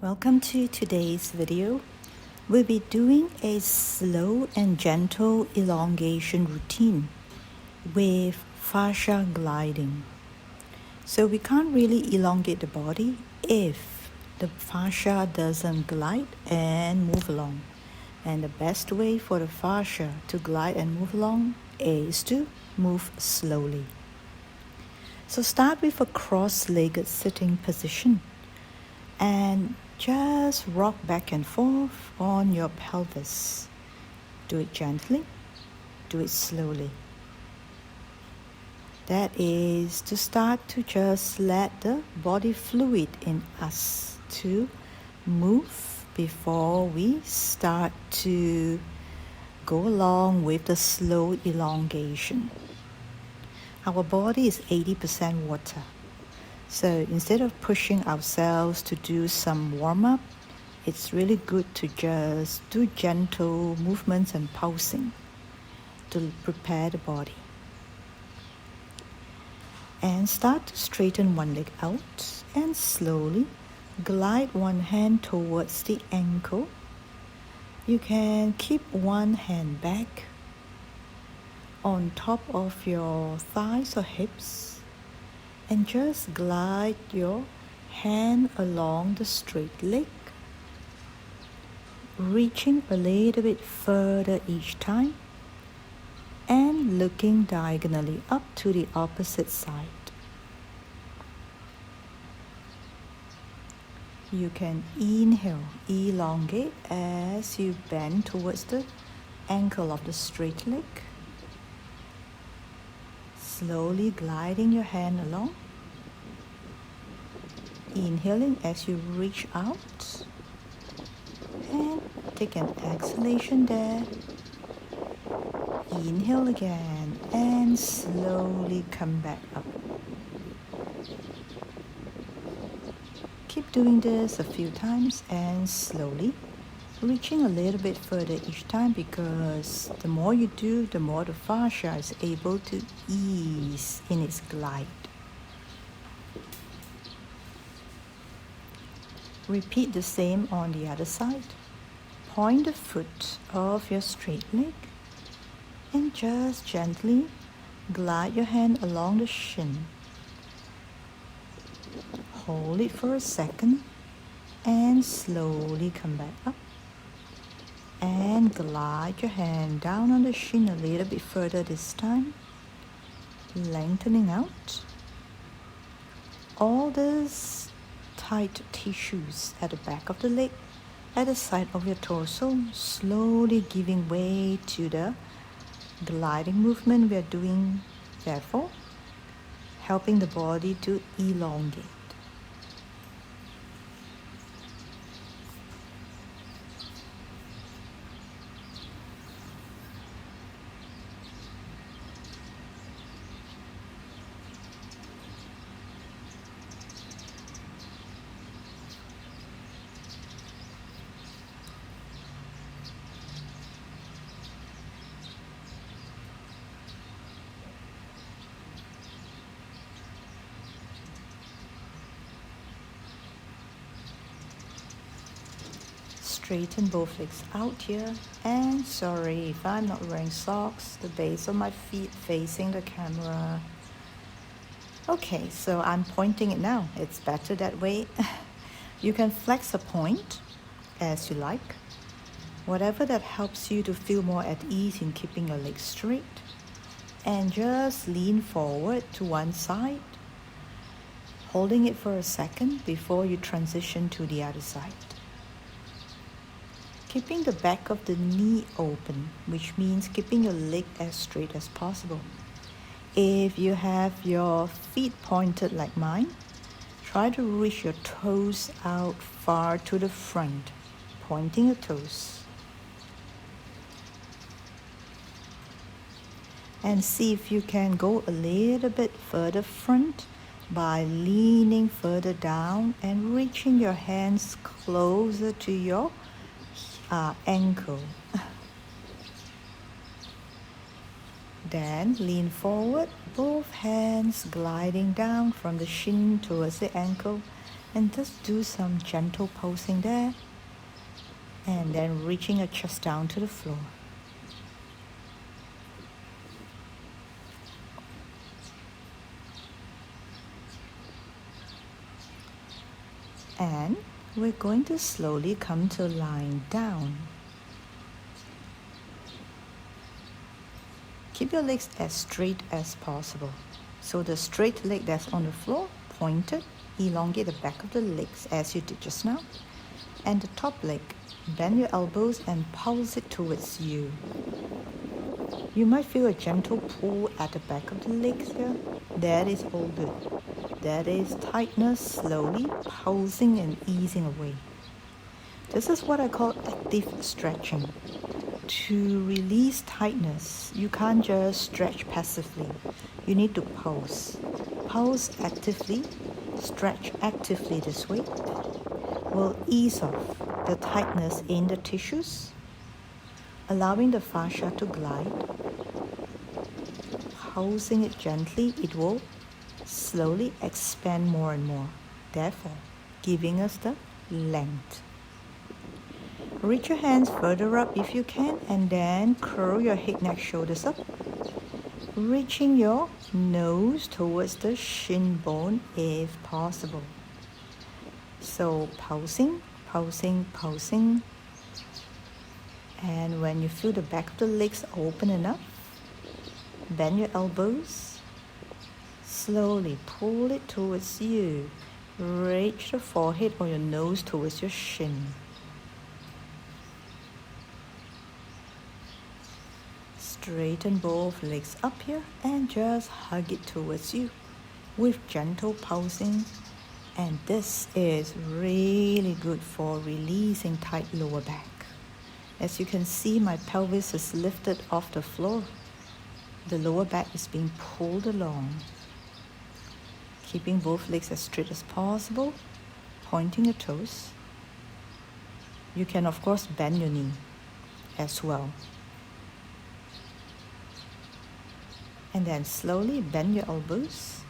Welcome to today's video. We'll be doing a slow and gentle elongation routine with fascia gliding. So we can't really elongate the body if the fascia doesn't glide and move along. And the best way for the fascia to glide and move along is to move slowly. So start with a cross-legged sitting position and just rock back and forth on your pelvis. Do it gently, do it slowly. That is to start to just let the body fluid in us to move before we start to go along with the slow elongation. Our body is 80% water. So instead of pushing ourselves to do some warm-up, it's really good to just do gentle movements and pulsing to prepare the body. And start to straighten one leg out and slowly glide one hand towards the ankle. You can keep one hand back on top of your thighs or hips and just glide your hand along the straight leg, reaching a little bit further each time and looking diagonally up to the opposite side. You can inhale, elongate as you bend towards the ankle of the straight leg. Slowly gliding your hand along. Inhaling as you reach out. And take an exhalation there. Inhale again and slowly come back up. Keep doing this a few times and slowly reaching a little bit further each time, because the more you do, the more the fascia is able to ease in its glide. Repeat the same on the other side. Point the foot of your straight leg and just gently glide your hand along the shin. Hold it for a second and slowly come back up. And glide your hand down on the shin a little bit further this time, lengthening out all these tight tissues at the back of the leg, at the side of your torso, slowly giving way to the gliding movement we are doing, therefore helping the body to elongate. Straighten both legs out here, and sorry if I'm not wearing socks, the base of my feet facing the camera. Okay, so I'm pointing it now. It's better that way. You can flex a point as you like, whatever that helps you to feel more at ease in keeping your legs straight, and just lean forward to one side, holding it for a second before you transition to the other side. Keeping the back of the knee open, which means keeping your leg as straight as possible. If you have your feet pointed like mine, try to reach your toes out far to the front, pointing your toes. And see if you can go a little bit further front by leaning further down and reaching your hands closer to your ankle. Then lean forward, both hands gliding down from the shin towards the ankle, And just do some gentle pulsing there, and then reaching your chest down to the floor. And we're going to slowly come to lying down. Keep your legs as straight as possible. So the straight leg that's on the floor, pointed, elongate the back of the legs as you did just now. And the top leg, bend your elbows and pulse it towards you. You might feel a gentle pull at the back of the legs here. That is all good. That is tightness slowly pulsing and easing away. This is what I call active stretching. To release tightness, you can't just stretch passively. You need to pulse. Pulse actively, stretch actively this way will ease off the tightness in the tissues, allowing the fascia to glide. Pulsing it gently, it will slowly expand more and more, therefore giving us the length. Reach your hands further up if you can, and then curl your head, neck, shoulders up, reaching your nose towards the shin bone if possible. So pulsing, pulsing, pulsing. And when you feel the back of the legs open enough, bend your elbows, slowly pull it towards you. Reach the forehead or your nose towards your shin. Straighten both legs up here and just hug it towards you with gentle pulsing. And this is really good for releasing tight lower back. As you can see, my pelvis is lifted off the floor. The lower back is being pulled along. Keeping both legs as straight as possible, pointing your toes. You can of course bend your knee as well. And then slowly bend your elbows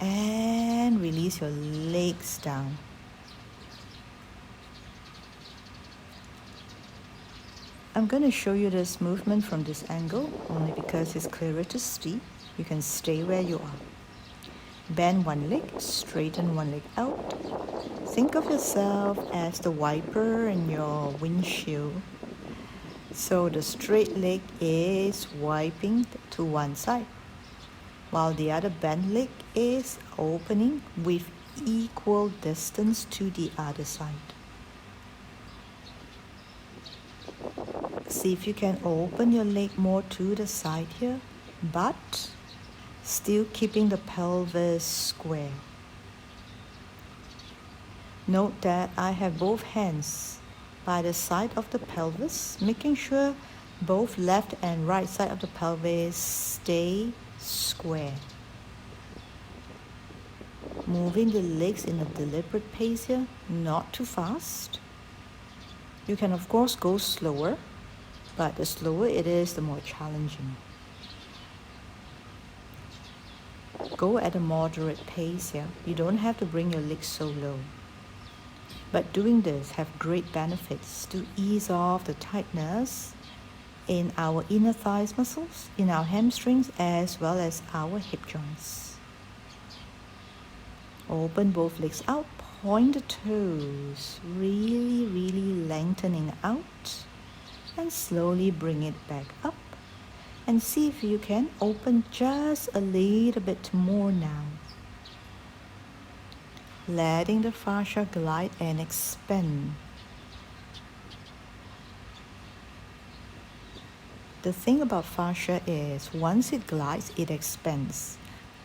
and release your legs down. I'm going to show you this movement from this angle only because it's clearer to see. You can stay where you are. Bend one leg, straighten one leg out. Think of yourself as the wiper in your windshield. So the straight leg is wiping to one side, while the other bent leg is opening with equal distance to the other side. See if you can open your leg more to the side here, but still keeping the pelvis square. Note that I have both hands by the side of the pelvis, making sure both left and right side of the pelvis stay square. Moving the legs in a deliberate pace here, not too fast. You can of course go slower, but the slower it is, the more challenging. Go at a moderate pace here. You don't have to bring your legs so low. But doing this have great benefits to ease off the tightness in our inner thighs muscles, in our hamstrings, as well as our hip joints. Open both legs out, point the toes, really lengthening out, and slowly bring it back up. And see if you can open just a little bit more now. Letting the fascia glide and expand. The thing about fascia is once it glides, it expands.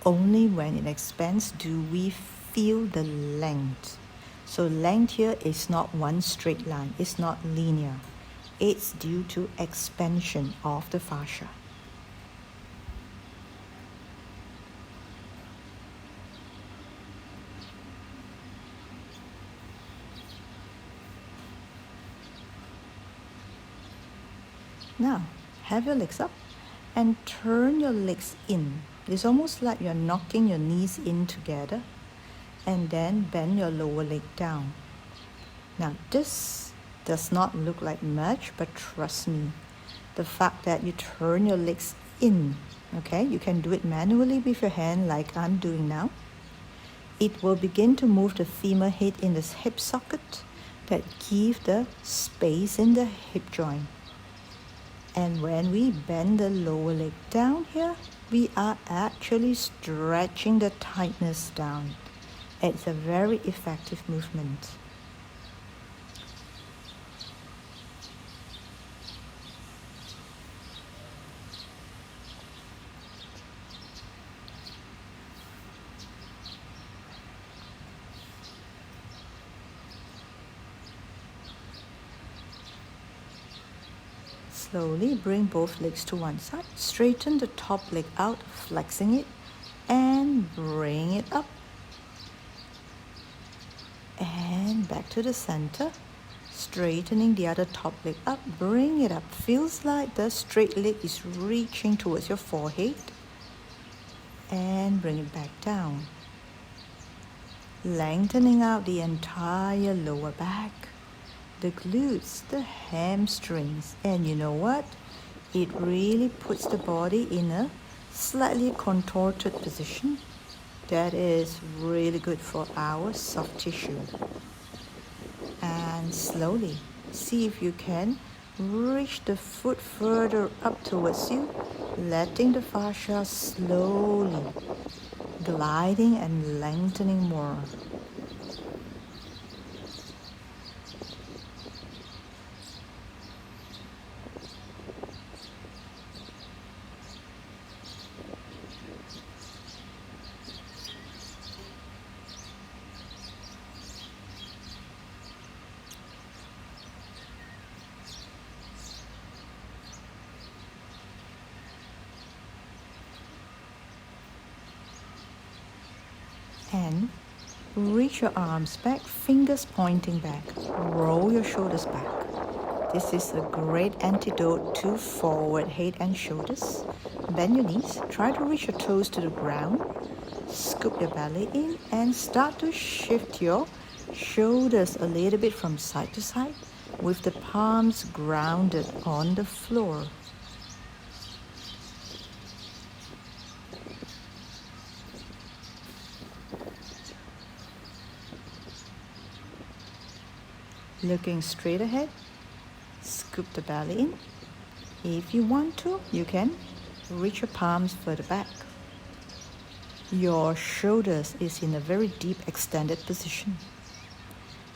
Only when it expands do we feel the length. So length here is not one straight line, it's not linear. It's due to expansion of the fascia. Now, have your legs up and turn your legs in. It's almost like you're knocking your knees in together and then bend your lower leg down. Now this does not look like much, but trust me, the fact that you turn your legs in, okay, you can do it manually with your hand like I'm doing now. It will begin to move the femur head in the hip socket that give the space in the hip joint. And when we bend the lower leg down here, we are actually stretching the tightness down. It's a very effective movement. Slowly bring both legs to one side. Straighten the top leg out, flexing it, and bring it up. And back to the center. Straightening the other top leg up, bring it up. Feels like the straight leg is reaching towards your forehead. And bring it back down. Lengthening out the entire lower back, the glutes, the hamstrings, and you know what? It really puts the body in a slightly contorted position. That is really good for our soft tissue. And slowly, see if you can reach the foot further up towards you, letting the fascia slowly gliding and lengthening more. And reach your arms back, fingers pointing back. Roll your shoulders back. This is a great antidote to forward head and shoulders. Bend your knees. Try to reach your toes to the ground. Scoop your belly in and start to shift your shoulders a little bit from side to side with the palms grounded on the floor. Looking straight ahead, scoop the belly in. If you want to, you can reach your palms further back. Your shoulders is in a very deep extended position.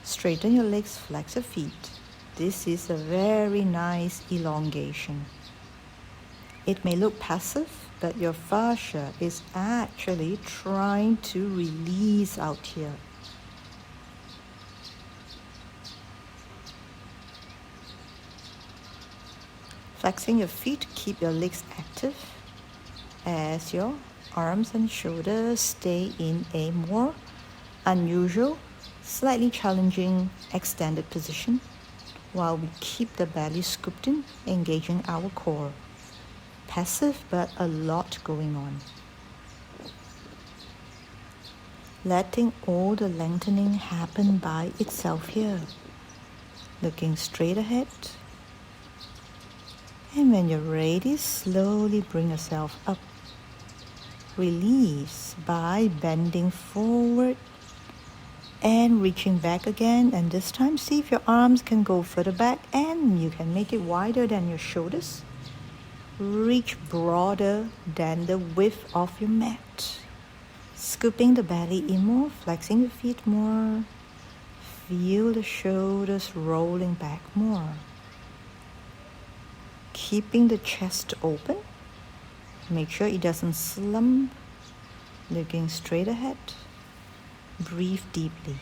Straighten your legs, flex your feet. This is a very nice elongation. It may look passive, but your fascia is actually trying to release out here. Flexing your feet, keep your legs active as your arms and shoulders stay in a more unusual, slightly challenging extended position while we keep the belly scooped in, engaging our core. Passive, but a lot going on. Letting all the lengthening happen by itself here. Looking straight ahead. And when you're ready, slowly bring yourself up. Release by bending forward and reaching back again. And this time, see if your arms can go further back and you can make it wider than your shoulders. Reach broader than the width of your mat. Scooping the belly in more, flexing your feet more. Feel the shoulders rolling back more. Keeping the chest open. Make sure it doesn't slump. Looking straight ahead. Breathe deeply.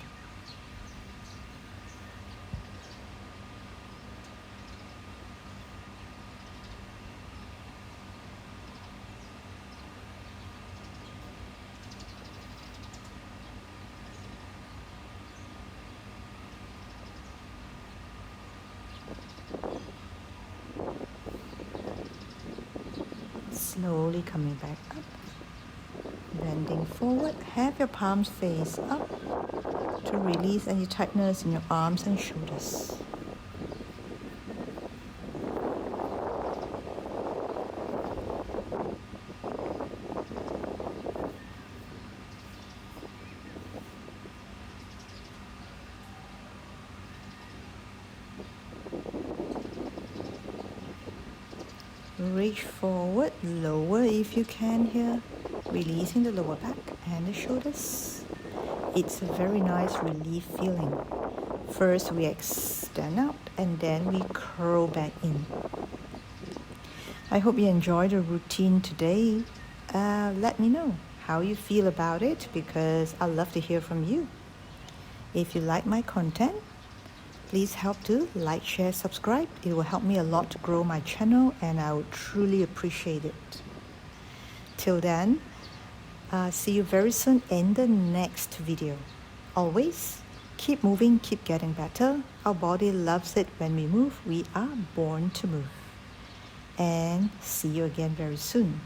Slowly coming back up. bending forward. Have your palms face up to release any tightness in your arms and shoulders. Reach forward, lower if you can here, releasing the lower back and the shoulders. It's a very nice relief feeling. First we extend out and then we curl back in. I hope you enjoyed the routine today. Let me know how you feel about it because I'd love to hear from you. If you like my content, please help to like, share, subscribe. It will help me a lot to grow my channel and I would truly appreciate it. Till then, see you very soon in the next video. Always keep moving, keep getting better. Our body loves it when we move. We are born to move. And see you again very soon.